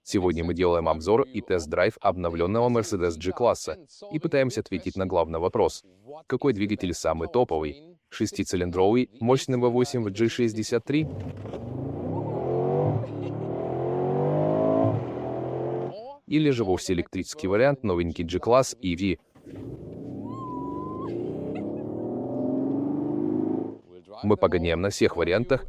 Сегодня мы делаем обзор и тест-драйв обновленного Mercedes G-класса и пытаемся ответить на главный вопрос. Какой двигатель самый топовый? Шестицилиндровый, мощный V8 в G63? Или же вовсе электрический вариант, новенький G-класс EV? Мы погоняем на всех вариантах,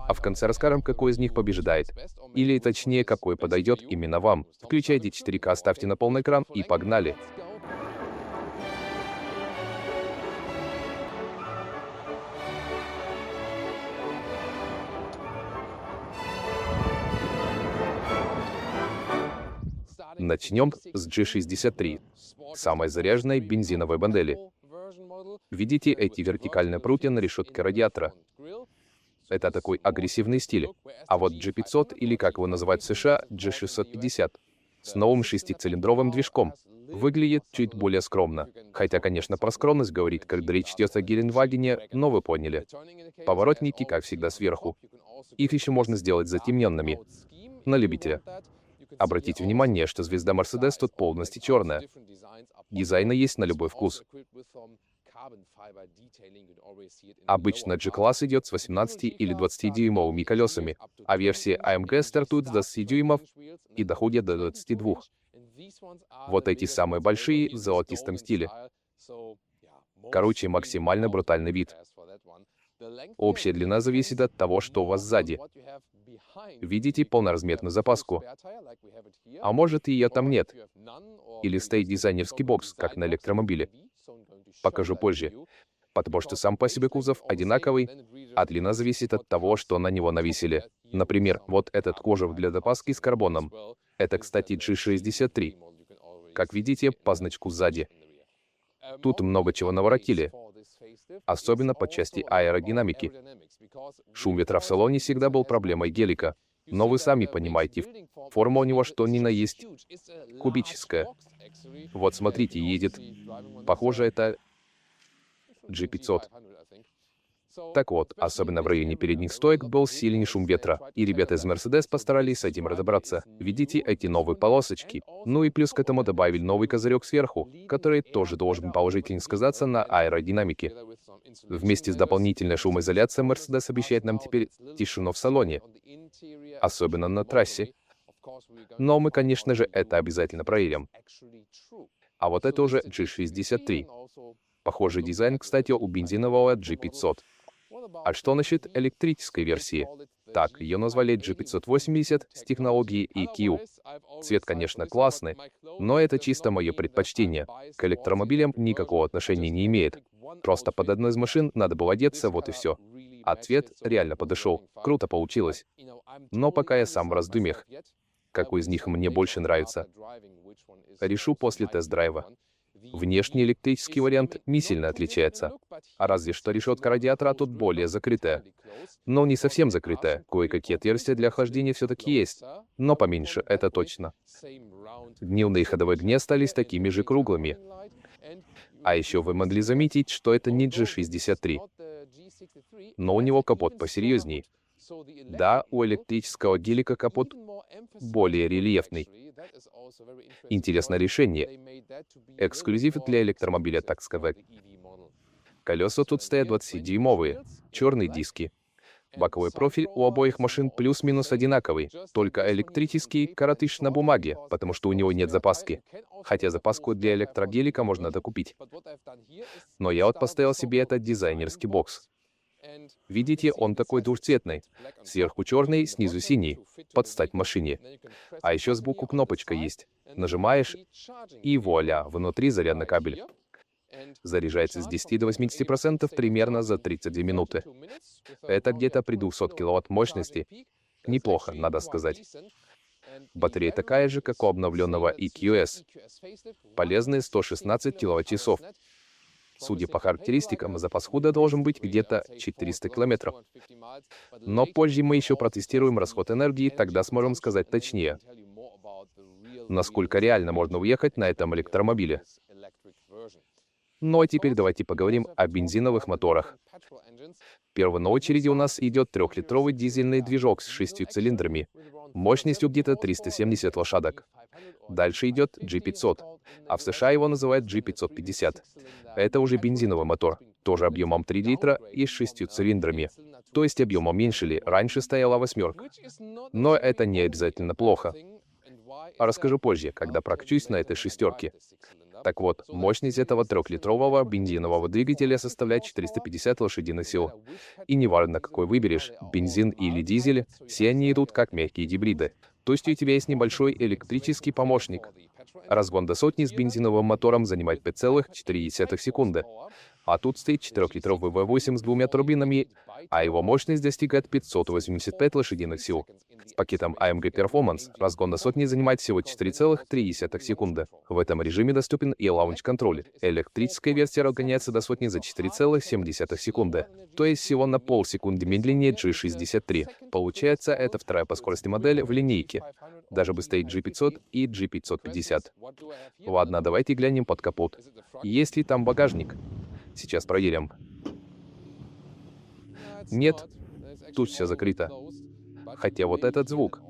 а в конце расскажем, какой из них побеждает. Или точнее, какой подойдет именно вам. Включайте 4К, ставьте на полный экран и погнали. Начнем с G63, самой заряженной бензиновой модели. Видите эти вертикальные прутья на решетке радиатора? Это такой агрессивный стиль. А вот G500, или как его называют в США, G650, с новым шестицилиндровым движком, выглядит чуть более скромно. Хотя, конечно, про скромность говорит, когда речь идет о Геленвагене, но вы поняли. Поворотники, как всегда, сверху. Их еще можно сделать затемненными. На любителя. Обратите внимание, что звезда Mercedes тут полностью черная. Дизайна есть на любой вкус. Обычно G-класс идет с 18 или 20-дюймовыми колесами, а версии AMG стартуют с 20 дюймов и доходят до 22. Вот эти самые большие в золотистом стиле. Короче, максимально брутальный вид. Общая длина зависит от того, что у вас сзади. Видите полноразмерную запаску? А может, и ее там нет. Или стоит дизайнерский бокс, как на электромобиле. Покажу позже. Потому что сам по себе кузов одинаковый, а длина зависит от того, что на него навесили. Например, вот этот кожух для запаски с карбоном. Это, кстати, G63. Как видите, по значку сзади. Тут много чего наворотили. Особенно по части аэродинамики. Шум ветра в салоне всегда был проблемой гелика. Но вы сами понимаете, форма у него что ни на есть кубическая. Вот смотрите, едет. Похоже, это G500. Так вот, особенно в районе передних стоек был сильный шум ветра, и ребята из Mercedes постарались с этим разобраться. Видите эти новые полосочки? Ну и плюс к этому добавили новый козырек сверху, который тоже должен положительно сказаться на аэродинамике. Вместе с дополнительной шумоизоляцией Mercedes обещает нам теперь тишину в салоне, особенно на трассе. Но мы, конечно же, это обязательно проверим. А вот это уже G63. Похожий дизайн, кстати, у бензинового G500. А что насчет электрической версии? Так, ее назвали G580 с технологией EQ. Цвет, конечно, классный, но это чисто мое предпочтение. К электромобилям никакого отношения не имеет. Просто под одной из машин надо было одеться, вот и все. А цвет реально подошел. Круто получилось. Но пока я сам в раздумьях, какой из них мне больше нравится. Решу после тест-драйва. Внешний электрический вариант не сильно отличается. А разве что решетка радиатора тут более закрытая. Но не совсем закрытая. Кое-какие отверстия для охлаждения все-таки есть. Но поменьше, это точно. Дневные ходовые огни остались такими же круглыми. А еще вы могли заметить, что это не G63. Но у него капот посерьезней. Да, у электрического гелика капот более рельефный. Интересное решение. Эксклюзив для электромобиля, так сказать. Колеса тут стоят 20-дюймовые, черные диски. Боковой профиль у обоих машин плюс-минус одинаковый, только электрический коротыш на бумаге, потому что у него нет запаски. Хотя запаску для электрогелика можно докупить. Но я вот поставил себе этот дизайнерский бокс. Видите, он такой двухцветный. Сверху черный, снизу синий. Под стать машине. А еще сбоку кнопочка есть. Нажимаешь, и вуаля, внутри зарядный кабель. Заряжается с 10 до 80% примерно за 32 минуты. Это где-то при 200 кВт мощности. Неплохо, надо сказать. Батарея такая же, как у обновленного EQS. Полезные 116 кВт-часов. Судя по характеристикам, запас хода должен быть где-то 400 км. Но позже мы еще протестируем расход энергии, тогда сможем сказать точнее, насколько реально можно уехать на этом электромобиле. Ну а теперь давайте поговорим о бензиновых моторах. Первый на очереди у нас идет 3-литровый дизельный движок с 6 цилиндрами. мощностью где-то 370 лошадок. Дальше идет G500, а в США его называют G550. Это уже бензиновый мотор, тоже объемом 3 литра и с 6 цилиндрами. То есть объем уменьшили, раньше стояла восьмерка. Но это не обязательно плохо. Расскажу позже, когда прокачусь на этой шестерке. Так вот, мощность этого 3-литрового бензинового двигателя составляет 450 лошадиных сил. И неважно, какой выберешь, бензин или дизель, все они идут как мягкие гибриды. То есть у тебя есть небольшой электрический помощник. Разгон до сотни с бензиновым мотором занимает 5,4 секунды. А тут стоит 4-литровый V8 с двумя турбинами, а его мощность достигает 585 лошадиных сил. С пакетом AMG Performance разгон до сотни занимает всего 4,3 секунды. В этом режиме доступен и лаунч-контроль. Электрическая версия разгоняется до сотни за 4,7 секунды, то есть всего на полсекунды медленнее G63. Получается, это вторая по скорости модель в линейке. Даже быстрее G500 и G550. Ладно, давайте глянем под капот. Есть ли там багажник? Сейчас проверим. Нет, тут все закрыто. Хотя вот этот звук,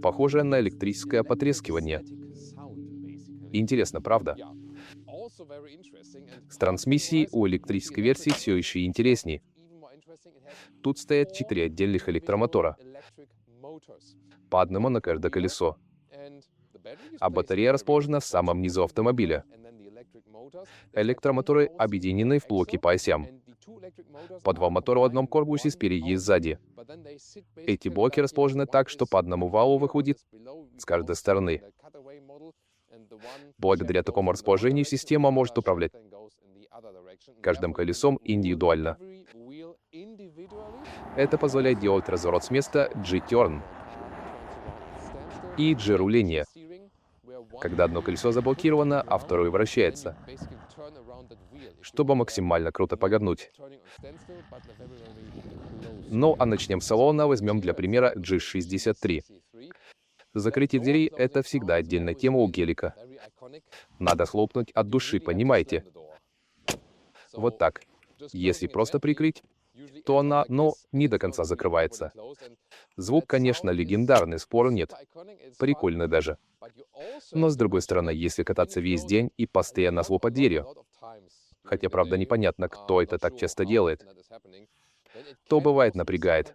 похоже на электрическое потрескивание. Интересно, правда? С трансмиссией у электрической версии все еще интереснее. Тут стоят 4 отдельных электромотора, по одному на каждое колесо. А батарея расположена в самом низу автомобиля. Электромоторы объединены в блоки по осям. По 2 мотора в одном корпусе спереди и сзади. Эти блоки расположены так, что по одному валу выходит с каждой стороны. Благодаря такому расположению система может управлять каждым колесом индивидуально. Это позволяет делать разворот с места G-turn и G-руление, когда одно колесо заблокировано, а второе вращается, чтобы максимально круто повернуть. Ну, а начнем с салона, возьмем для примера G63. Закрытие дверей — это всегда отдельная тема у гелика. Надо хлопнуть от души, понимаете? Вот так. Если просто прикрыть, то она, не до конца закрывается. Звук, конечно, легендарный, спору нет. Прикольно даже. Но с другой стороны, если кататься весь день и постоянно хлопать дверью, хотя, правда, непонятно, кто это так часто делает, то бывает напрягает,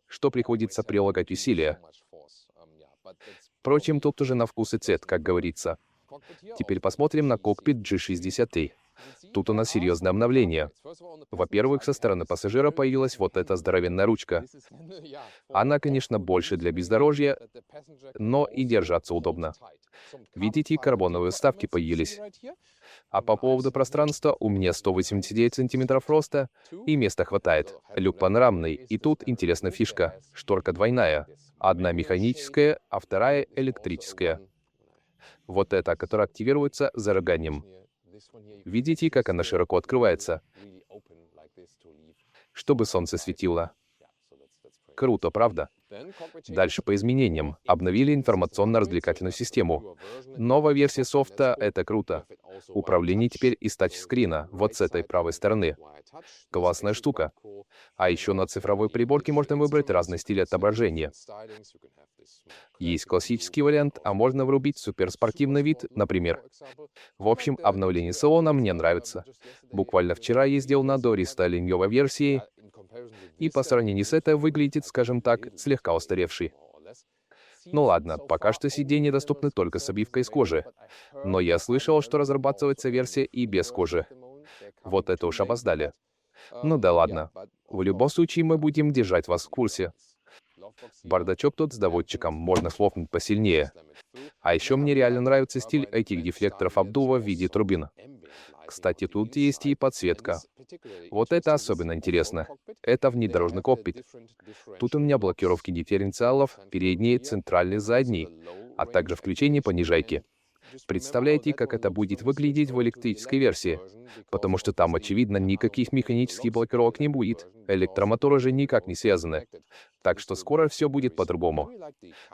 что приходится прилагать усилия. Впрочем, тут уже на вкус и цвет, как говорится. Теперь посмотрим на кокпит G63. Тут у нас серьезное обновление. Во-первых, со стороны пассажира появилась вот эта здоровенная ручка. Она, конечно, больше для бездорожья, но и держаться удобно. Видите, карбоновые вставки появились. А по поводу пространства, у меня 189 сантиметров роста, и места хватает. Люк панорамный, и тут интересная фишка. Шторка двойная. Одна механическая, а вторая электрическая. Вот эта, которая активируется зажиганием. Видите, как она широко открывается, чтобы солнце светило. Круто, правда? Дальше по изменениям. Обновили информационно-развлекательную систему. Новая версия софта — это круто. Управление теперь из тачскрина, вот с этой правой стороны. Классная штука. А еще на цифровой приборке можно выбрать разный стиль отображения. Есть классический вариант, а можно врубить суперспортивный вид, например. В общем, обновление салона мне нравится. Буквально вчера ездил на дорестайлинговой версии, и по сравнению с этой выглядит, скажем так, слегка устаревший. Ну ладно, пока что сиденья доступны только с обивкой из кожи. Но я слышал, что разрабатывается версия и без кожи. Вот это уж опоздали. Ну да ладно. В любом случае мы будем держать вас в курсе. Бардачок тут с доводчиком, можно хлопнуть посильнее. А еще мне реально нравится стиль этих дефлекторов обдува в виде турбин. Кстати, тут есть и подсветка. Вот это особенно интересно. Это внедорожный кокпит. Тут у меня блокировки дифференциалов, передний, центральный, задний, а также включение понижайки. Представляете, как это будет выглядеть в электрической версии? Потому что там, очевидно, никаких механических блокировок не будет. Электромоторы же никак не связаны. Так что скоро все будет по-другому.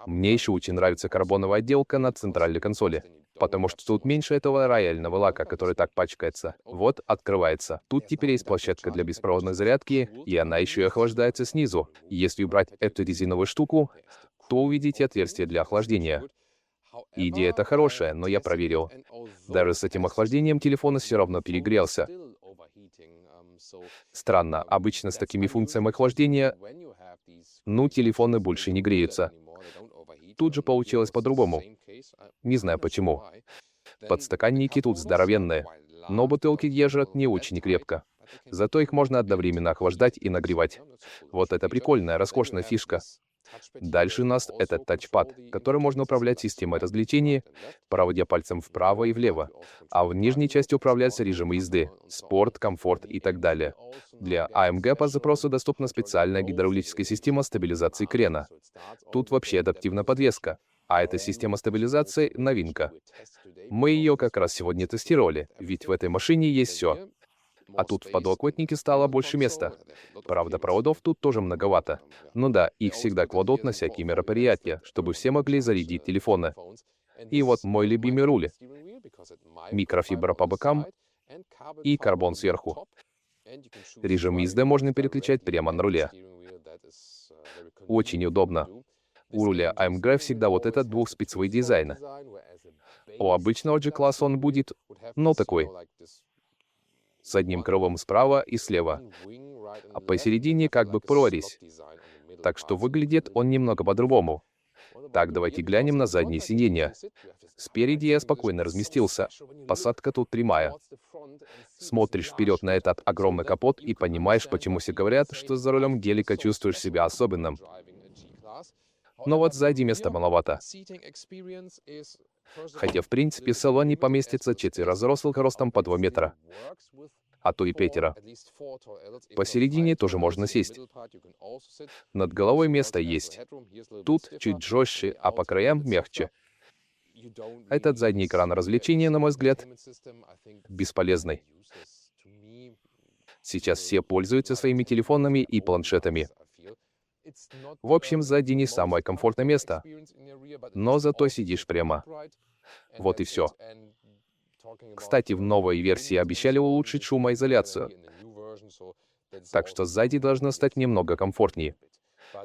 Мне еще очень нравится карбоновая отделка на центральной консоли. Потому что тут меньше этого рояльного лака, который так пачкается. Вот, открывается. Тут теперь есть площадка для беспроводной зарядки, и она еще и охлаждается снизу. Если убрать эту резиновую штуку, то увидите отверстие для охлаждения. Идея эта хорошая, но я проверил. Даже с этим охлаждением телефон все равно перегрелся. Странно, обычно с такими функциями охлаждения, телефоны больше не греются. Тут же получилось по-другому. Не знаю почему. Подстаканники тут здоровенные, но бутылки держат не очень крепко. Зато их можно одновременно охлаждать и нагревать. Вот это прикольная, роскошная фишка. Дальше у нас этот тачпад, которым можно управлять системой развлечений, проводя пальцем вправо и влево, а в нижней части управляются режимы езды, спорт, комфорт и так далее. Для AMG по запросу доступна специальная гидравлическая система стабилизации крена. Тут вообще адаптивная подвеска, а эта система стабилизации — новинка. Мы ее как раз сегодня тестировали, ведь в этой машине есть все. А тут в подлокотнике стало больше места. Правда, проводов тут тоже многовато. Ну да, их всегда кладут на всякие мероприятия, чтобы все могли зарядить телефоны. И вот мой любимый руль. Микрофибра по бокам и карбон сверху. Режим езды можно переключать прямо на руле. Очень удобно. У руля AMG всегда вот этот двухспицевый дизайн. У обычного G-класса он будет, такой, с одним крылом справа и слева, а посередине как бы прорезь. Так что выглядит он немного по-другому. Так, давайте глянем на заднее сиденье. Спереди я спокойно разместился. Посадка тут прямая. Смотришь вперед на этот огромный капот и понимаешь, почему все говорят, что за рулем гелика чувствуешь себя особенным. Но вот сзади места маловато. Хотя, в принципе, в салоне поместится 4 взрослых ростом по 2 метра, а то и 5. Посередине тоже можно сесть. Над головой место есть. Тут чуть жестче, а по краям мягче. Этот задний экран развлечения, на мой взгляд, бесполезный. Сейчас все пользуются своими телефонами и планшетами. В общем, сзади не самое комфортное место, но зато сидишь прямо. Вот и все. Кстати, в новой версии обещали улучшить шумоизоляцию, так что сзади должно стать немного комфортнее.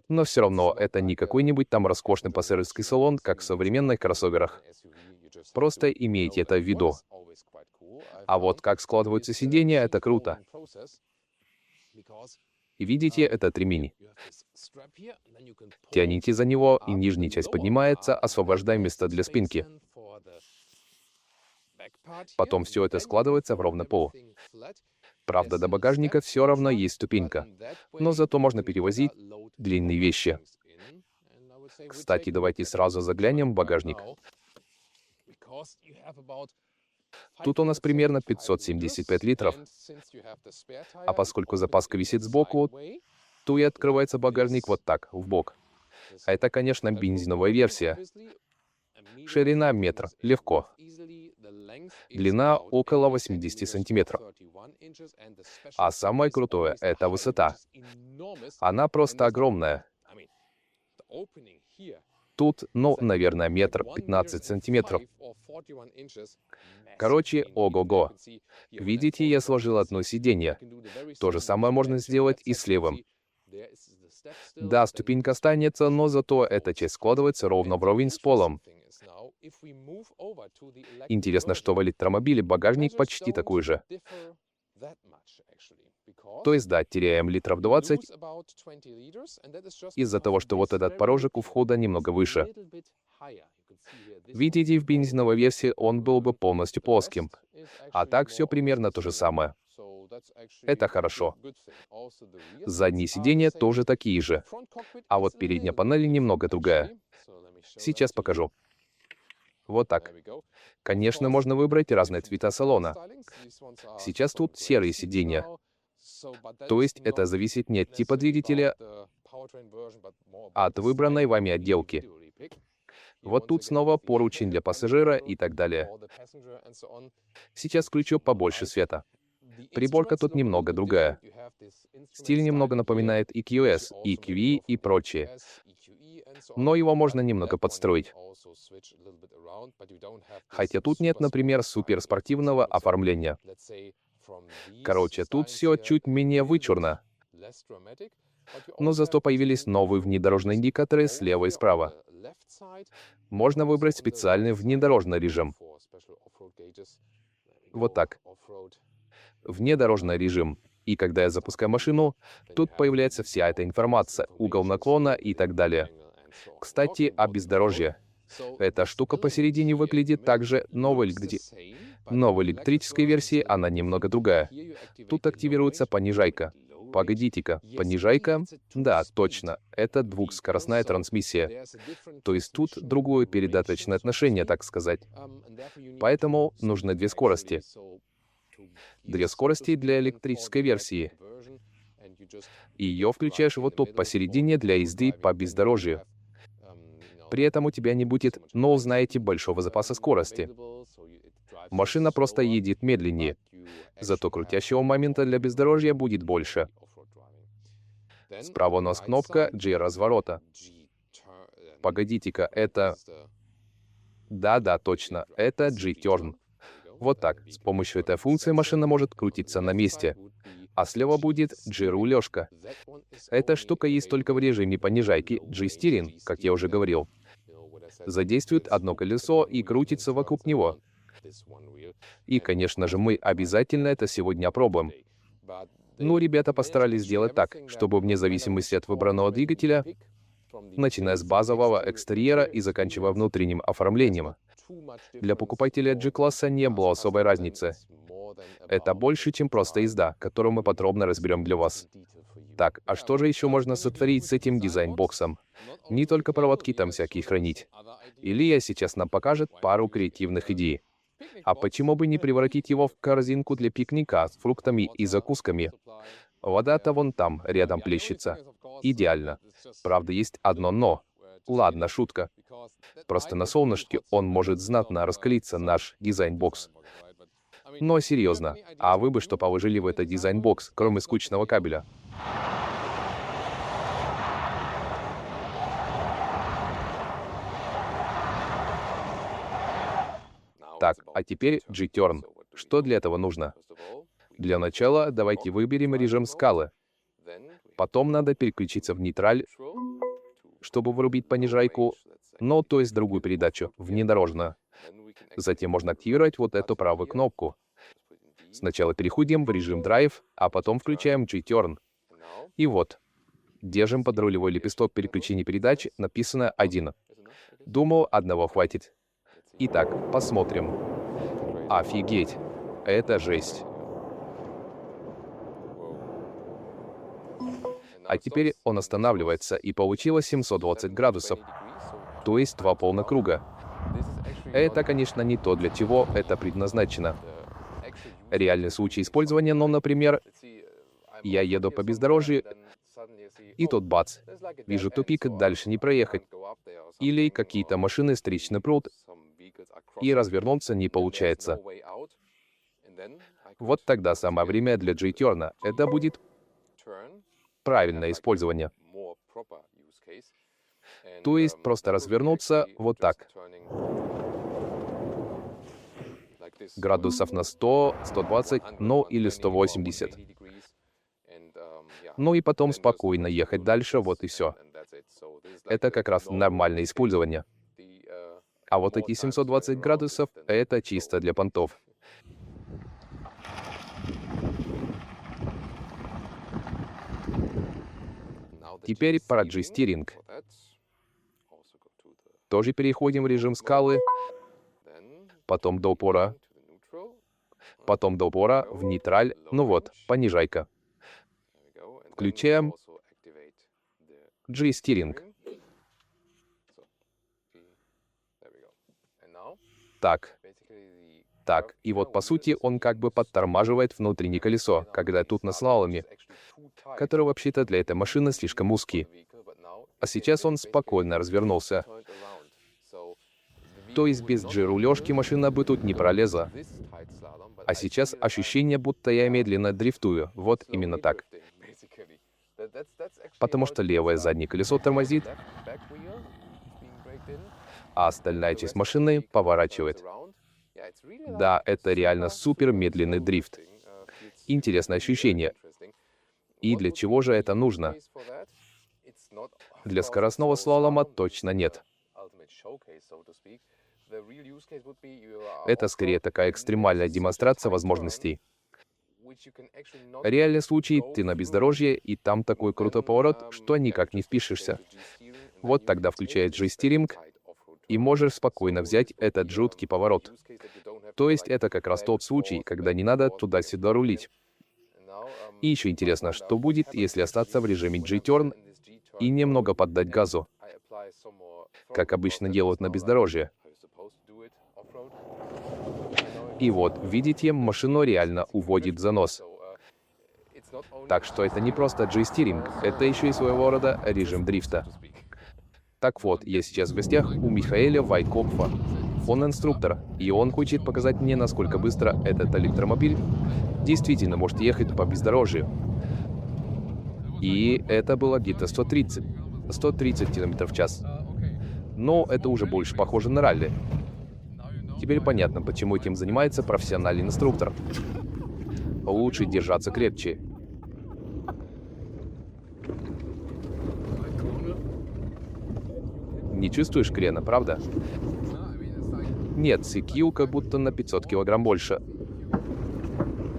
Но все равно это не какой-нибудь там роскошный пассажирский салон, как в современных кроссоверах. Просто имейте это в виду. А вот как складываются сиденья, это круто. И видите, этот ремень. Тяните за него, и нижняя часть поднимается, освобождая место для спинки. Потом все это складывается в ровный пол. Правда, до багажника все равно есть ступенька, но зато можно перевозить длинные вещи. Кстати, давайте сразу заглянем в багажник. Тут у нас примерно 575 литров. А поскольку запаска висит сбоку, то и открывается багажник вот так, в бок. А это, конечно, бензиновая версия. Ширина метр, легко. Длина около 80 сантиметров. А самое крутое — это высота. Она просто огромная. Тут, наверное, метр 15 сантиметров. Короче, ого-го. Видите, я сложил одно сиденье. То же самое можно сделать и с левым. Да, ступенька останется, но зато эта часть складывается ровно вровень с полом. Интересно, что в электромобиле багажник почти такой же. То есть, да, теряем литров 20 из-за того, что вот этот порожек у входа немного выше. Видите, в бензиновой версии он был бы полностью плоским. А так все примерно то же самое. Это хорошо. Задние сиденья тоже такие же. А вот передняя панель немного другая. Сейчас покажу. Вот так. Конечно, можно выбрать разные цвета салона. Сейчас тут серые сиденья. То есть это зависит не от типа двигателя, а от выбранной вами отделки. Вот тут снова поручень для пассажира и так далее. Сейчас включу побольше света. Приборка тут немного другая. Стиль немного напоминает EQS, EQE и прочее. но его можно немного подстроить. Хотя тут нет, например, суперспортивного оформления. Короче, тут все чуть менее вычурно. Но зато появились новые внедорожные индикаторы слева и справа. Можно выбрать специальный внедорожный режим. Вот так. Внедорожный режим. И когда я запускаю машину, тут появляется вся эта информация, угол наклона и так далее. Кстати, о бездорожье. Эта штука посередине выглядит так же, но в новой электрической версии она немного другая. Тут активируется понижайка. Погодите-ка, понижайка? Да, точно, это двухскоростная трансмиссия. То есть тут другое передаточное отношение, так сказать. Поэтому нужны две скорости. Две скорости для электрической версии. И ее включаешь вот тут посередине для езды по бездорожью. При этом у тебя не будет, но знаете, большого запаса скорости. Машина просто едет медленнее. Зато крутящего момента для бездорожья будет больше. Справа у нас кнопка G-разворота. Погодите-ка, это... Да, точно, это G-turn. Вот так. С помощью этой функции машина может крутиться на месте. А слева будет G-рулежка. Эта штука есть только в режиме понижайки G-steering, как я уже говорил. Задействует одно колесо и крутится вокруг него. И, конечно же, мы обязательно это сегодня опробуем. Ну, ребята постарались сделать так, чтобы вне зависимости от выбранного двигателя, начиная с базового экстерьера и заканчивая внутренним оформлением, для покупателя G-класса не было особой разницы. Это больше, чем просто езда, которую мы подробно разберем для вас. Так, а что же еще можно сотворить с этим дизайн-боксом? Не только проводки там всякие хранить. Илья сейчас нам покажет пару креативных идей. А почему бы не превратить его в корзинку для пикника с фруктами и закусками? Вода-то вон там, рядом плещется. Идеально. Правда, есть одно «но». Ладно, шутка. Просто на солнышке он может знатно раскалиться, наш дизайн-бокс. Но серьезно, а вы бы что положили в этот дизайн-бокс, кроме скучного кабеля? Так, а теперь G-turn. Что для этого нужно? Для начала давайте выберем режим скалы. Потом надо переключиться в нейтраль, чтобы вырубить понижайку, ну, то есть другую передачу, внедорожную. Затем можно активировать вот эту правую кнопку. Сначала переходим в режим драйв, а потом включаем G-turn. И вот. Держим под рулевой лепесток переключения передач, написано 1. Думаю, одного хватит. Итак, посмотрим. Офигеть. Это жесть. А теперь он останавливается, и получилось 720 градусов. То есть 2 полных круга. Это, конечно, не то, для чего это предназначено. Реальный случай использования, но, например, я еду по бездорожью, и тут бац, вижу тупик, дальше не проехать. Или какие-то машины встречный пруд, и развернуться не получается. Вот тогда самое время для G-turn. Это будет правильное использование. То есть просто развернуться вот так. Градусов на 100, 120, ну или 180. Ну и потом спокойно ехать дальше, вот и все. Это как раз нормальное использование. А вот эти 720 градусов — это чисто для понтов. Теперь про G-steering. Тоже переходим в режим скалы, потом до упора, в нейтраль, ну вот, понижайка. Включаем G-steering. Так, и вот по сути он как бы подтормаживает внутреннее колесо, когда тут на слаломе, который вообще-то для этой машины слишком узкий. А сейчас он спокойно развернулся. То есть без G-рулежки машина бы тут не пролезла. А сейчас ощущение, будто я медленно дрифтую. Вот именно так. Потому что левое заднее колесо тормозит, а остальная часть машины поворачивает. Да, это реально супер медленный дрифт. Интересное ощущение. И для чего же это нужно? Для скоростного слалома точно нет. Это скорее такая экстремальная демонстрация возможностей. Реальный случай, ты на бездорожье, и там такой крутой поворот, что никак не впишешься. Вот тогда включает G-стиринг, и можешь спокойно взять этот жуткий поворот. То есть это как раз тот случай, когда не надо туда-сюда рулить. И еще интересно, что будет, если остаться в режиме G-turn и немного поддать газу, как обычно делают на бездорожье. И вот, видите, машину реально уводит за нос. Так что это не просто G-стиринг, это еще и своего рода режим дрифта. Так вот, я сейчас в гостях у Михаэля Вайткопфа. Он инструктор, и он хочет показать мне, насколько быстро этот электромобиль действительно может ехать по бездорожью. И это было где-то 130 км в час. Но это уже больше похоже на ралли. Теперь понятно, почему этим занимается профессиональный инструктор. Лучше держаться крепче. Не чувствуешь крена, правда? Нет, CQ как будто на 500 килограмм больше.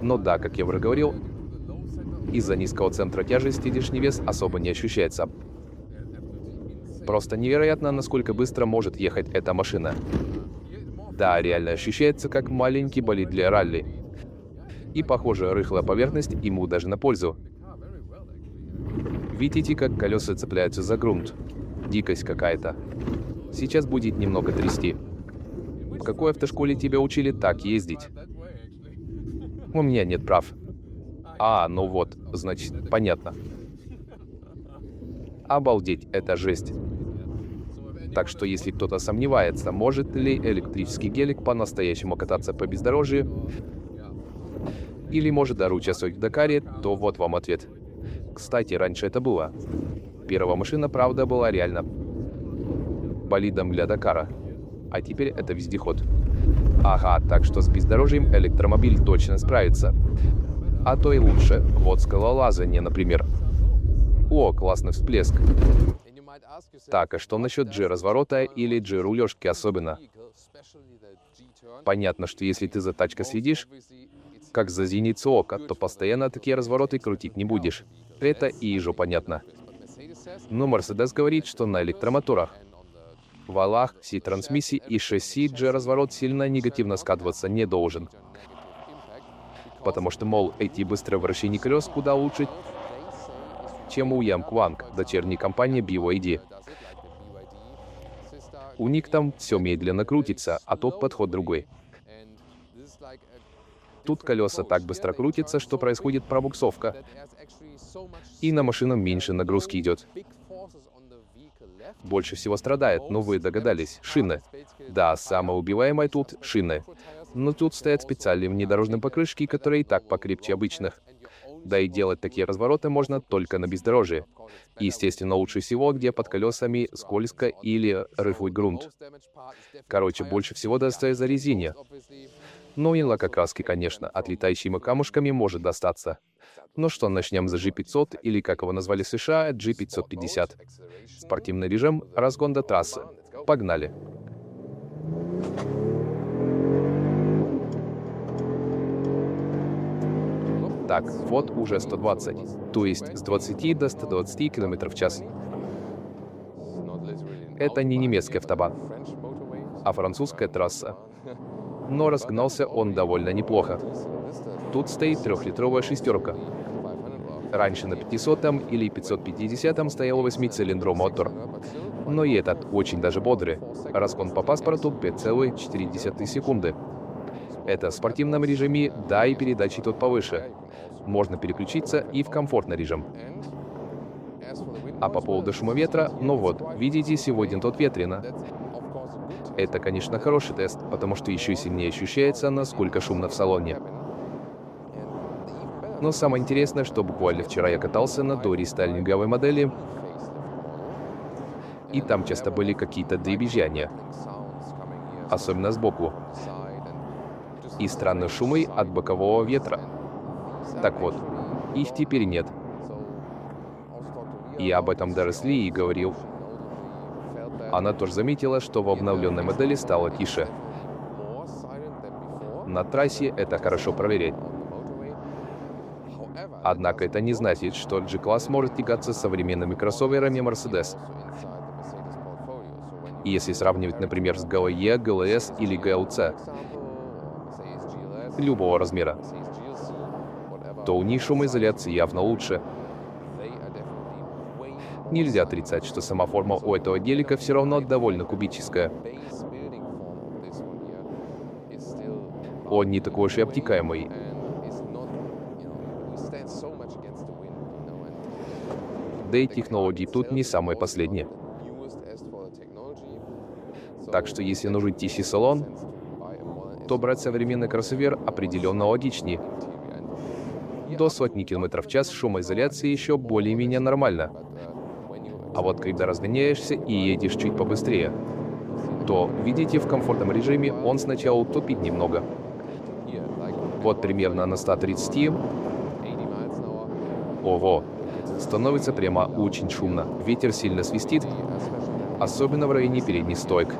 Но да, как я уже говорил, из-за низкого центра тяжести лишний вес особо не ощущается. Просто невероятно, насколько быстро может ехать эта машина. Да, реально ощущается как маленький болид для ралли. И, похоже, рыхлая поверхность ему даже на пользу. Видите, как колеса цепляются за грунт? Дикость какая-то. Сейчас будет немного трясти. В какой автошколе тебя учили так ездить? У меня нет прав. А, ну вот, значит, понятно. Обалдеть, это жесть. Так что если кто-то сомневается, может ли электрический гелик по-настоящему кататься по бездорожью, или может даже участвовать в Дакаре, то вот вам ответ. Кстати, раньше это было. Первая машина, правда, была реально болидом для Дакара. А теперь это вездеход. Ага, так что с бездорожьем электромобиль точно справится. А то и лучше. Вот скалолазание, например. О, классный всплеск. Так, а что насчет G-разворота или G-рулежки особенно? Понятно, что если ты за тачкой следишь, как за зеницей ока, то постоянно такие развороты крутить не будешь. Это и ежу понятно. Но Mercedes говорит, что на электромоторах, валах, всей трансмиссии и шасси G-разворот сильно негативно скатываться не должен. Потому что, мол, эти быстрые вращения колес куда лучше, чем у Yangwang, дочерней компании BYD. У них там все медленно крутится, а тут подход другой. Тут колеса так быстро крутятся, что происходит пробуксовка. И на машину меньше нагрузки идет. Больше всего страдает, но вы догадались, шины. Да, самое убиваемое тут шины. Но тут стоят специальные внедорожные покрышки, которые и так покрепче обычных. Да и делать такие развороты можно только на бездорожье. И, естественно, лучше всего, где под колесами скользко или рыхлый грунт. Короче, больше всего достается за резине. Ну и лакокраски, конечно, от летающими камушками может достаться. Ну что, начнем с G500, или как его назвали в США, G550. Спортивный режим, разгон до трассы. Погнали. Так, вот уже 120, то есть с 20 до 120 км в час. Это не немецкий автобан, а французская трасса. Но разгнался он довольно неплохо. Тут стоит 3-литровая шестерка. Раньше на 500-м или 550-м стоял 8-цилиндровый мотор. Но и этот очень даже бодрый. Разгон по паспорту 5,4 секунды. Это в спортивном режиме, да, и передачи тут повыше. Можно переключиться и в комфортный режим. А по поводу шума ветра, ну вот, видите, сегодня тут ветрено. Это, конечно, хороший тест, потому что еще сильнее ощущается, насколько шумно в салоне. Но самое интересное, что буквально вчера я катался на дорестайлинговой модели, и там часто были какие-то дребезжания. особенно сбоку, и странные шумы от бокового ветра. Так вот, их теперь нет. Я об этом даже Ли и говорил. Она тоже заметила, что в обновленной модели стало тише. На трассе это хорошо проверять. Однако это не значит, что G-класс может тягаться с современными кроссоверами Mercedes. Если сравнивать, например, с GLE, GLS или GLC, любого размера, то у них шумоизоляция явно лучше. Нельзя отрицать, что сама форма у этого гелика все равно довольно кубическая. Он не такой уж и обтекаемый. Да и технологии тут не самые последние. Так что если нужен TC-салон, то брать современный кроссовер определенно логичнее. До 100 км в час шумоизоляции еще более-менее нормально. А вот когда разгоняешься и едешь чуть побыстрее, то, видите, в комфортном режиме он сначала тупит немного. Вот примерно на 130. Ого, становится прямо очень шумно. Ветер сильно свистит, особенно в районе передних стоек.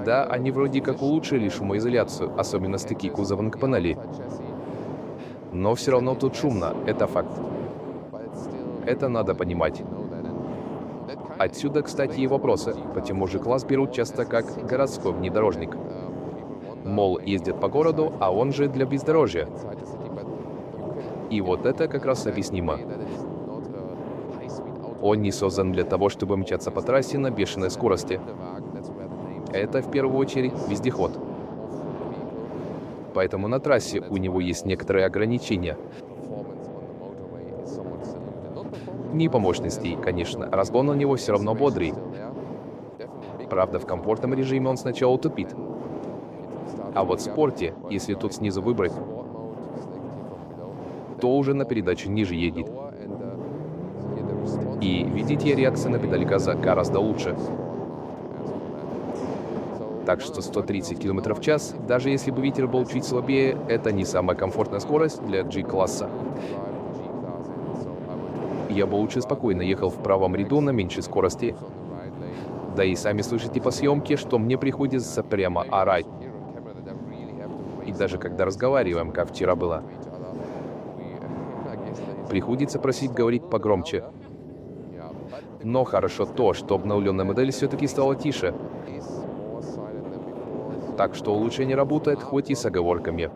Да, они вроде как улучшили шумоизоляцию, особенно стыки кузова к панели. Но все равно тут шумно, это факт. Это надо понимать. Отсюда, кстати, и вопросы, почему же класс берут часто как городской внедорожник. Мол, ездят по городу, а он же для бездорожья. И вот это как раз объяснимо. Он не создан для того, чтобы мчаться по трассе на бешеной скорости. Это в первую очередь вездеход. Поэтому на трассе у него есть некоторые ограничения. Не по мощности, конечно, разгон у него все равно бодрый. Правда, в комфортном режиме он сначала тупит. А вот в спорте, если тут снизу выбрать, то уже на передачу ниже едет. И видите, реакция на педаль газа гораздо лучше. Так что 130 км в час, даже если бы ветер был чуть слабее, это не самая комфортная скорость для G-класса. Я бы лучше спокойно ехал в правом ряду на меньшей скорости. Да и сами слышите по съемке, что мне приходится прямо орать. И даже когда разговариваем, как вчера было, приходится просить говорить погромче. Но хорошо то, что обновленная модель все-таки стала тише. Так что улучшение работает, хоть и с оговорками.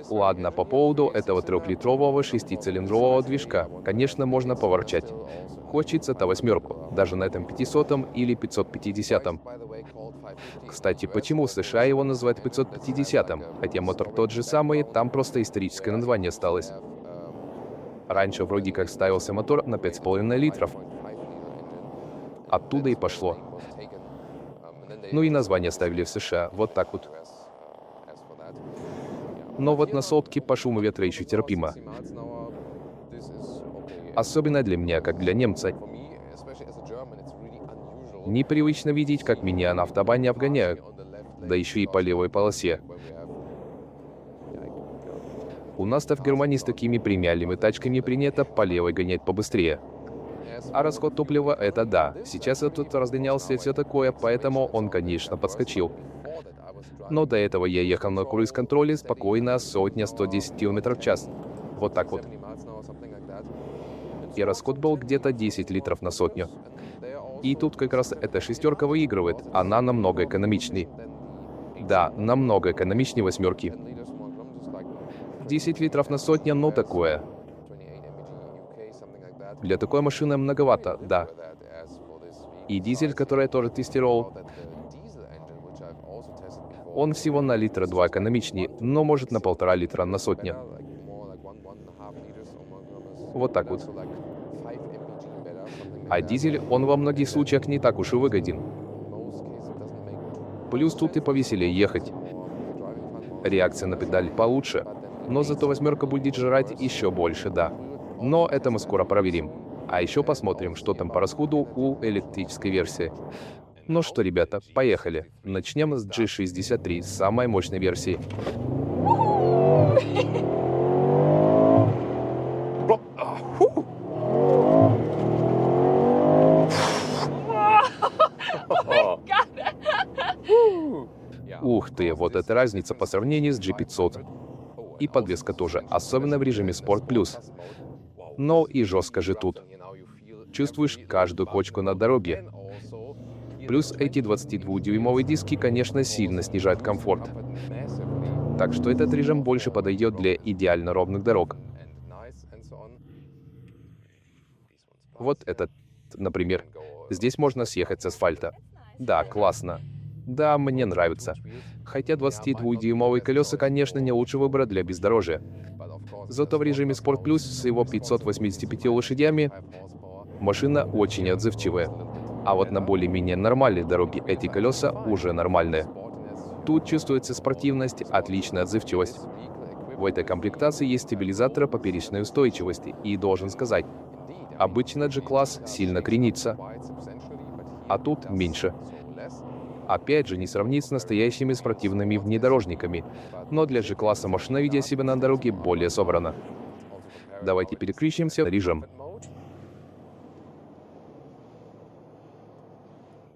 Ладно, по поводу этого 3-литрового 6-цилиндрового движка, конечно, можно поворчать. Хочется-то восьмерку, даже на этом 500 или 550. Кстати, почему в США его называют 550, хотя мотор тот же самый, там просто историческое название осталось. Раньше вроде как ставился мотор на 5,5 литров. Оттуда и пошло. Ну и название ставили в США, вот так вот. Но вот на сотке по шуму ветра еще терпимо. Особенно для меня, как для немца. Непривычно видеть, как меня на автобане обгоняют, да еще и по левой полосе. У нас-то в Германии с такими премиальными тачками принято по левой гонять побыстрее. А расход топлива — это да. Сейчас я тут разгонялся и все такое, поэтому он, конечно, подскочил. Но до этого я ехал на круиз-контроле спокойно 100-110 км в час. Вот так вот. И расход был где-то 10 литров на сотню. И тут как раз эта шестерка выигрывает, она намного экономичней. Да, намного экономичнее восьмерки. 10 литров на сотню, ну такое. Для такой машины многовато, да. И дизель, который я тоже тестировал, он всего на литра 2 экономичнее, но может на 1,5 литра на сотню. Вот так вот. А дизель, он во многих случаях не так уж и выгоден. Плюс тут и повеселее ехать. Реакция на педаль получше, но зато восьмерка будет жрать еще больше, да. Но это мы скоро проверим. А еще посмотрим, что там по расходу у электрической версии. Ну что, ребята, поехали. Начнем с G63, самой мощной версии. Ух ты, вот это разница по сравнению с G500. И подвеска тоже, особенно в режиме Sport Plus. Но и жестко же тут. Чувствуешь каждую кочку на дороге. Плюс эти 22-дюймовые диски, конечно, сильно снижают комфорт. Так что этот режим больше подойдет для идеально ровных дорог. Вот этот, например. Здесь можно съехать с асфальта. Да, классно. Да, мне нравится. Хотя 22-дюймовые колеса, конечно, не лучший выбор для бездорожья. Зато в режиме Sport Plus с его 585 лошадями машина очень отзывчивая. А вот на более-менее нормальной дороге эти колеса уже нормальные. Тут чувствуется спортивность, отличная отзывчивость. В этой комплектации есть стабилизатор поперечной устойчивости, и должен сказать, обычно G-класс сильно кренится, а тут меньше. Опять же, не сравнить с настоящими спортивными внедорожниками, но для G-класса машина, ведя себя на дороге, более собрана. Давайте переключимся в режим.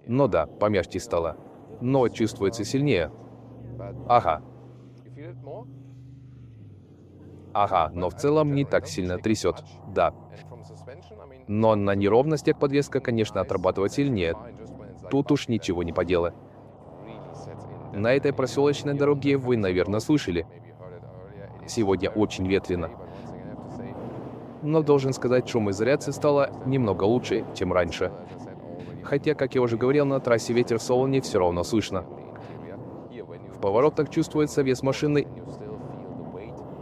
Ну да, помягче стало. Но чувствуется сильнее. Ага. Ага, но в целом не так сильно трясет. Да. Но на неровностях подвеска, конечно, отрабатывает сильнее. Тут уж ничего не поделать. На этой проселочной дороге вы, наверное, слышали. Сегодня очень ветрено. Но должен сказать, шумоизоляция стала немного лучше, чем раньше. Хотя, как я уже говорил, на трассе ветер в салоне все равно слышно. В поворотах чувствуется вес машины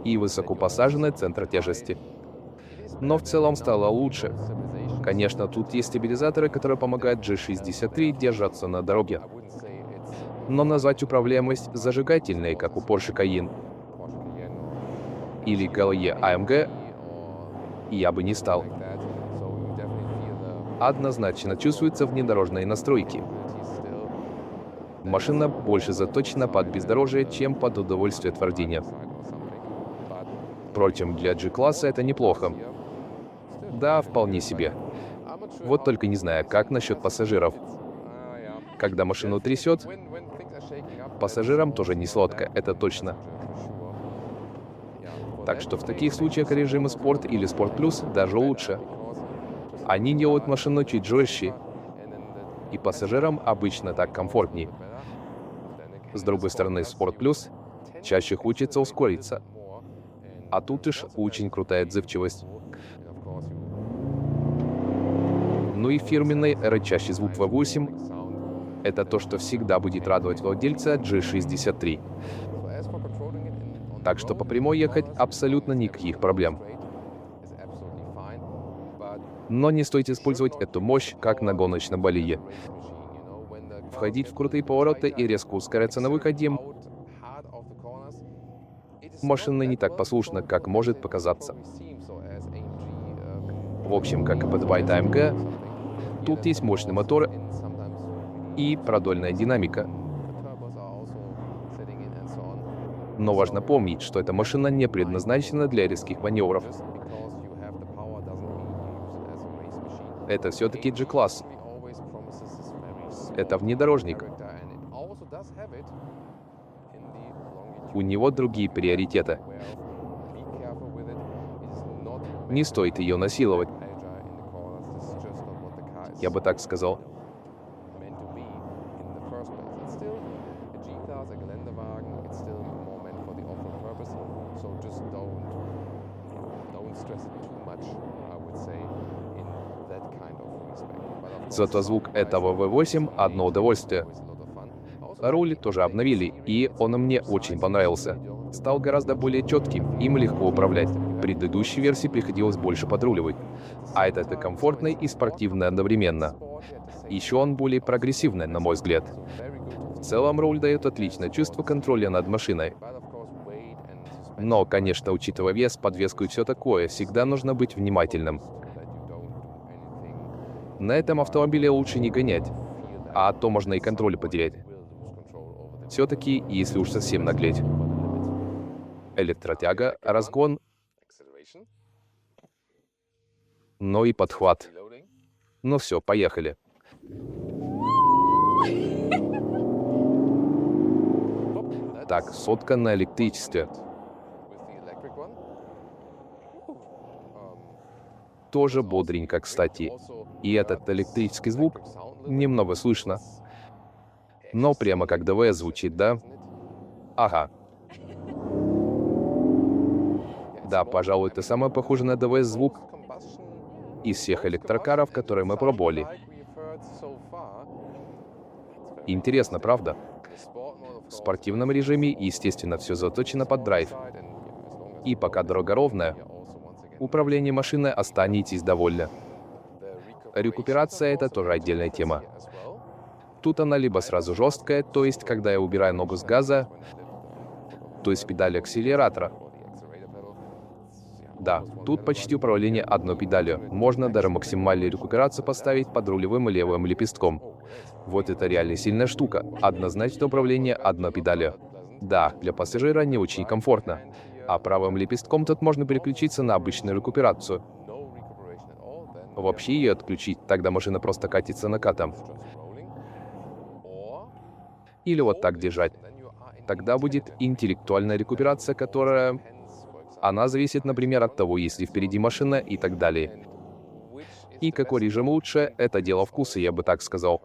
и высоко посаженный центр тяжести. Но в целом стало лучше. Конечно, тут есть стабилизаторы, которые помогают G63 держаться на дороге. Но назвать управляемость зажигательной, как у Porsche Cayenne или Callaway AMG, я бы не стал. Однозначно чувствуются внедорожные настройки. Машина больше заточена под бездорожье, чем под удовольствие от вождения. Впрочем, для G-класса это неплохо. Да, вполне себе. Вот только не знаю, как насчет пассажиров. Когда машину трясет, пассажирам тоже не сладко, это точно. Так что в таких случаях режимы Sport или Sport Plus даже лучше. Они делают машину чуть жестче, и пассажирам обычно так комфортней. С другой стороны, Sport Plus чаще хочется ускориться, а тут уж очень крутая отзывчивость. Ну и фирменный рычащий звук V8 — это то, что всегда будет радовать владельца G63. Так что по прямой ехать абсолютно никаких проблем. Но не стоит использовать эту мощь, как на гоночном болиде. Входить в крутые повороты и резко ускоряться на выходе машина не так послушна, как может показаться. В общем, как и подбывает AMG, тут есть мощный мотор и продольная динамика. Но важно помнить, что эта машина не предназначена для резких маневров. Это все-таки G-класс. Это внедорожник. У него другие приоритеты. Не стоит ее насиловать. Я бы так сказал. Зато звук этого V8 — одно удовольствие. Руль тоже обновили, и он мне очень понравился. Стал гораздо более четким, им легко управлять. В предыдущей версии приходилось больше подруливать. А этот и комфортный, и спортивный одновременно. Еще он более прогрессивный, на мой взгляд. В целом руль дает отличное чувство контроля над машиной. Но, конечно, учитывая вес, подвеску и все такое, всегда нужно быть внимательным. На этом автомобиле лучше не гонять, а то можно и контроль потерять. Все-таки, если уж совсем наглеть. Электротяга, разгон, но и подхват. Ну все, поехали. Так, сотка на электричестве. Тоже бодренько, кстати. И этот электрический звук немного слышно. Но прямо как ДВС звучит, да? Ага. Да, пожалуй, это самое похоже на ДВС звук из всех электрокаров, которые мы пробовали. Интересно, правда? В спортивном режиме, естественно, все заточено под драйв. И пока дорога ровная, управление машиной останетесь довольны. Рекуперация — это тоже отдельная тема. Тут она либо сразу жесткая, то есть когда я убираю ногу с газа, то есть педаль акселератора. Да, тут почти управление одной педалью. Можно даже максимальную рекуперацию поставить под рулевым и левым лепестком. Вот это реально сильная штука. Однозначно управление одной педалью. Да, для пассажира не очень комфортно. А правым лепестком тут можно переключиться на обычную рекуперацию. Вообще ее отключить, тогда машина просто катится накатом. Или вот так держать. Тогда будет интеллектуальная рекуперация, которая... Она зависит, например, от того, есть ли впереди машина и так далее. И какой режим лучше, это дело вкуса, я бы так сказал.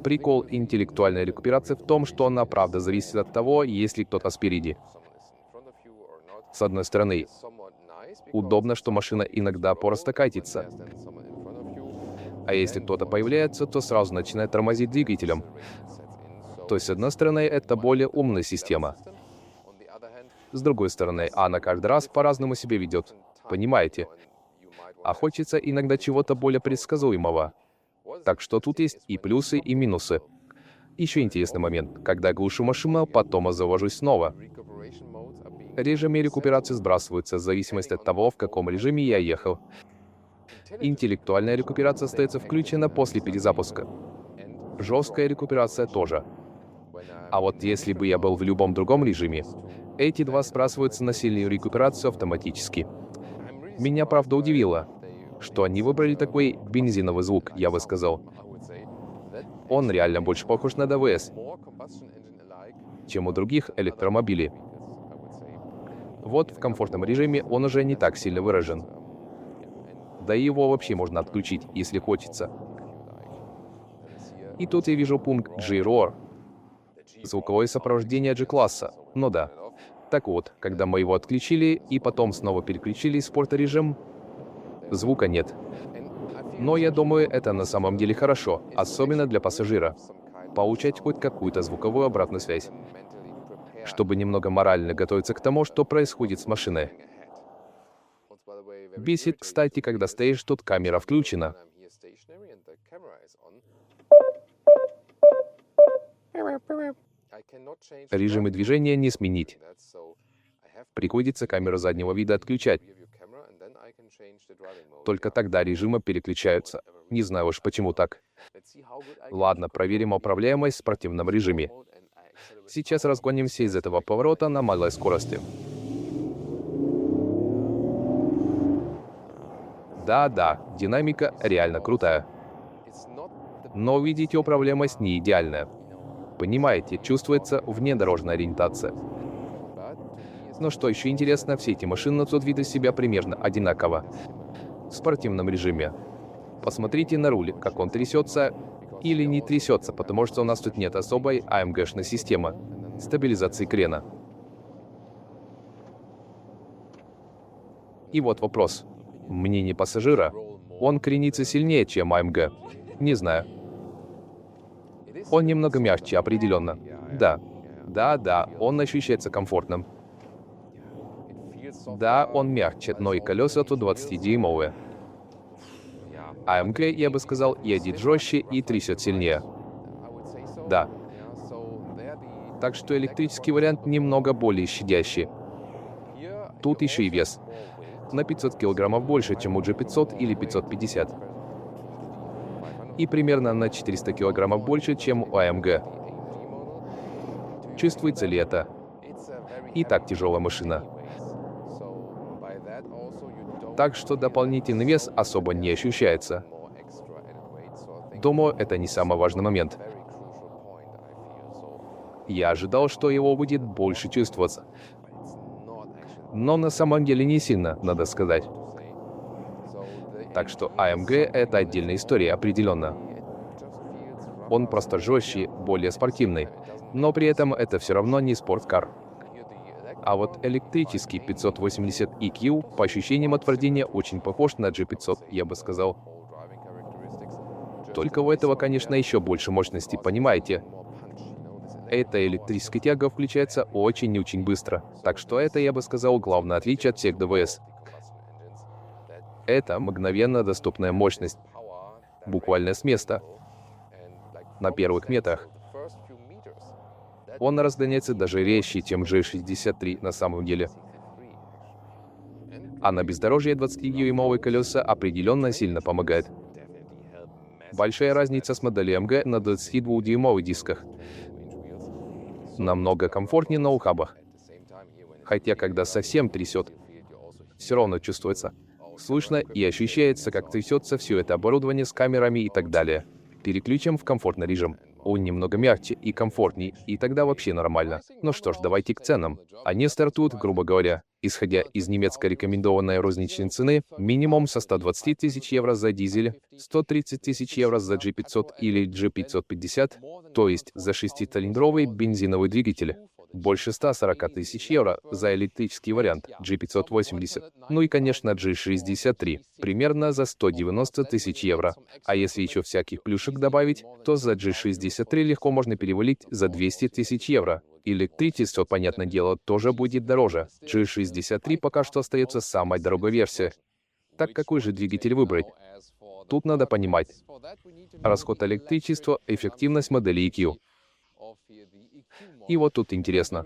Прикол интеллектуальной рекуперации в том, что она правда зависит от того, есть ли кто-то спереди. С одной стороны, удобно, что машина иногда просто катится. А если кто-то появляется, то сразу начинает тормозить двигателем. То есть, с одной стороны, это более умная система. С другой стороны, она каждый раз по-разному себя ведет. Понимаете? А хочется иногда чего-то более предсказуемого. Так что тут есть и плюсы, и минусы. Еще интересный момент. Когда глушу машину, потом завожусь снова. Режимы рекуперации сбрасываются в зависимости от того, в каком режиме я ехал. Интеллектуальная рекуперация остается включена после перезапуска. Жесткая рекуперация тоже. А вот если бы я был в любом другом режиме, эти два сбрасываются на сильную рекуперацию автоматически. Меня правда удивило, что они выбрали такой бензиновый звук, я бы сказал. Он реально больше похож на ДВС, чем у других электромобилей. Вот в комфортном режиме он уже не так сильно выражен. Да и его вообще можно отключить, если хочется. И тут я вижу пункт G-Roar. Звуковое сопровождение G-класса. Ну да. Так вот, когда мы его отключили и потом снова переключили в спорторежим, звука нет. Но я думаю, это на самом деле хорошо, особенно для пассажира. Получать хоть какую-то звуковую обратную связь. Чтобы немного морально готовиться к тому, что происходит с машиной. Бесит, кстати, когда стоишь, тут камера включена. Режимы движения не сменить. Приходится камеру заднего вида отключать. Только тогда режимы переключаются. Не знаю уж почему так. Ладно, проверим управляемость в спортивном режиме. Сейчас разгонимся из этого поворота на малой скорости. Да, динамика реально крутая. Но, видите, управляемость не идеальная. Понимаете, чувствуется внедорожная ориентация. Но что еще интересно, все эти машины тут ведут себя примерно одинаково. В спортивном режиме. Посмотрите на руль, как он трясется или не трясется, потому что у нас тут нет особой AMG-шной системы стабилизации крена. И вот вопрос. Мнение пассажира. Он кренится сильнее, чем AMG. Не знаю. Он немного мягче, определенно. Да, он ощущается комфортным. Да, он мягче, но и колеса тут 20-дюймовые. AMG, я бы сказал, едет жестче и трясет сильнее. Да. Так что электрический вариант немного более щадящий. Тут еще и вес. на 500 килограммов больше, чем у G500 или 550. И примерно на 400 килограммов больше, чем у AMG. Чувствуется ли это? И так тяжелая машина. Так что дополнительный вес особо не ощущается. Думаю, это не самый важный момент. Я ожидал, что его будет больше чувствоваться. Но на самом деле не сильно, надо сказать. Так что AMG — это отдельная история, определенно. Он просто жестче, более спортивный. Но при этом это все равно не спорткар. А вот электрический 580 EQ по ощущениям от вождения очень похож на G500, я бы сказал. Только у этого, конечно, еще больше мощности, понимаете? Эта электрическая тяга включается очень и очень быстро. Так что это, я бы сказал, главное отличие от всех ДВС. Это мгновенно доступная мощность. Буквально с места. На первых метрах. Он разгоняется даже резче, чем G63 на самом деле. А на бездорожье 20-дюймовые колеса определенно сильно помогает. Большая разница с моделью AMG на 22-дюймовых дисках. Намного комфортнее на ухабах. Хотя, когда совсем трясет, все равно чувствуется. Слышно и ощущается, как трясется все это оборудование с камерами и так далее. Переключим в комфортный режим. Он немного мягче и комфортнее, и тогда вообще нормально. Ну что ж, давайте к ценам. Они стартуют, грубо говоря, исходя из немецкой рекомендованной розничной цены, минимум со 120 тысяч евро за дизель, 130 тысяч евро за G500 или G550, то есть за 6-цилиндровый бензиновый двигатель. Больше 140 тысяч евро за электрический вариант G580. Ну и, конечно, G63. Примерно за 190 тысяч евро. А если еще всяких плюшек добавить, то за G63 легко можно перевалить за 200 тысяч евро. Электричество, понятное дело, тоже будет дороже. G63 пока что остается самой дорогой версией. Так какой же двигатель выбрать? Тут надо понимать. Расход электричества, эффективность модели EQ. И вот тут интересно,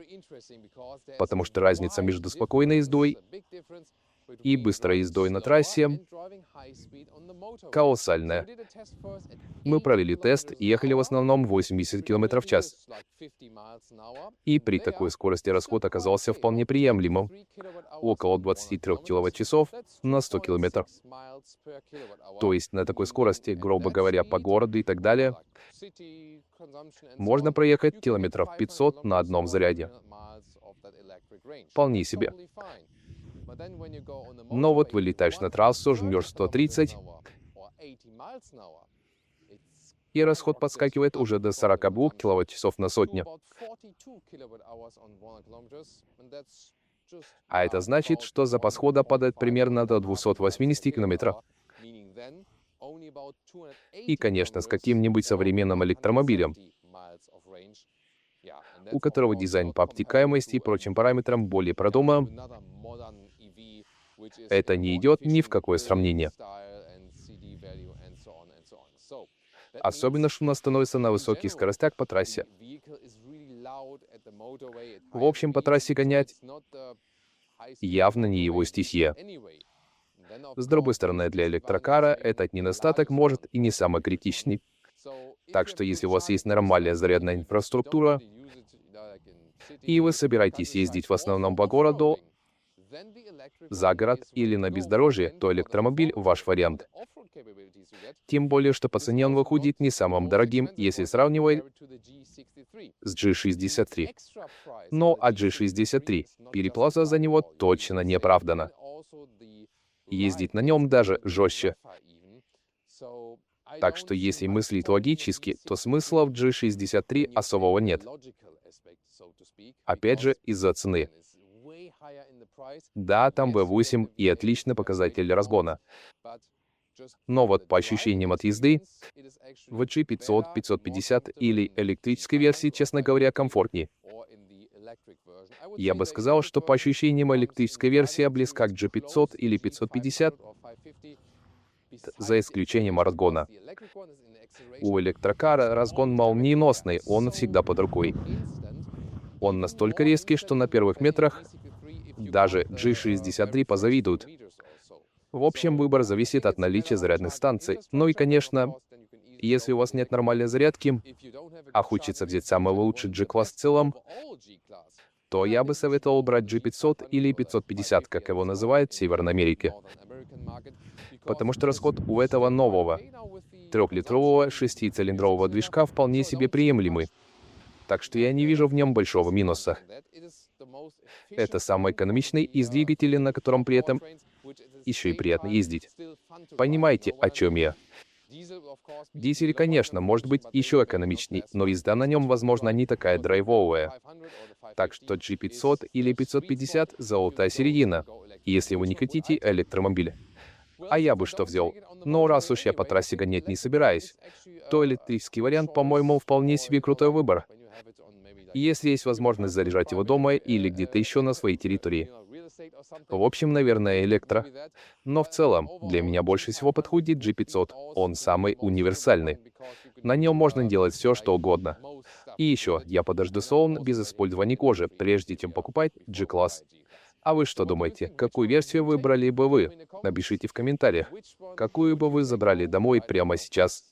потому что разница между спокойной ездой и быстрой ездой на трассе колоссальная. Мы провели тест и ехали в основном 80 км в час. И при такой скорости расход оказался вполне приемлемым. Около 23 киловатт-часов на 100 км. То есть на такой скорости, грубо говоря, по городу и так далее, можно проехать километров 500 на одном заряде. Вполне себе. Но вот вылетаешь на трассу, жмешь 130, и расход подскакивает уже до 42 киловатт-часов на сотню. А это значит, что запас хода падает примерно до 280 километров. И, конечно, с каким-нибудь современным электромобилем, у которого дизайн по обтекаемости и прочим параметрам более продуман, это не идет ни в какое сравнение. Особенно шумно становится на высоких скоростях по трассе. В общем, по трассе гонять явно не его стихия. С другой стороны, для электрокара этот недостаток может и не самый критичный. Так что если у вас есть нормальная зарядная инфраструктура, и вы собираетесь ездить в основном по городу, за город или на бездорожье, то электромобиль — ваш вариант. Тем более, что по цене он выходит не самым дорогим, если сравнивать с G63. Но от G63 переплата за него точно не оправдана. Ездить на нем даже жестче. Так что если мыслить логически, то смысла в G63 особого нет. Опять же, из-за цены. Да, там V8 и отличный показатель разгона. Но вот по ощущениям от езды, в G500, 550 или электрической версии, честно говоря, комфортнее. Я бы сказал, что по ощущениям электрическая версия близка к G500 или 550, за исключением разгона. У электрокара разгон молниеносный, он всегда под рукой. Он настолько резкий, что на первых метрах даже G63 позавидуют. В общем, выбор зависит от наличия зарядных станций. Ну и, конечно, если у вас нет нормальной зарядки, а хочется взять самый лучший G-класс в целом, то я бы советовал брать G500 или 550, как его называют в Северной Америке. Потому что расход у этого нового трехлитрового шестицилиндрового движка вполне себе приемлемый. Так что я не вижу в нем большого минуса. Это самый экономичный из двигателей, на котором при этом еще и приятно ездить. Понимаете, о чем я? Дизель, конечно, может быть еще экономичней, но езда на нем, возможно, не такая драйвовая. Так что G500 или 550 — золотая середина, если вы не хотите электромобиль. А я бы что взял? Но раз уж я по трассе гонять не собираюсь, то электрический вариант, по-моему, вполне себе крутой выбор. Если есть возможность заряжать его дома или где-то еще на своей территории. В общем, наверное, электро. Но в целом, для меня больше всего подходит G500. Он самый универсальный. На нем можно делать все, что угодно. И еще, я подожду салон без использования кожи, прежде чем покупать G-класс. А вы что думаете, какую версию выбрали бы вы? Напишите в комментариях, какую бы вы забрали домой прямо сейчас.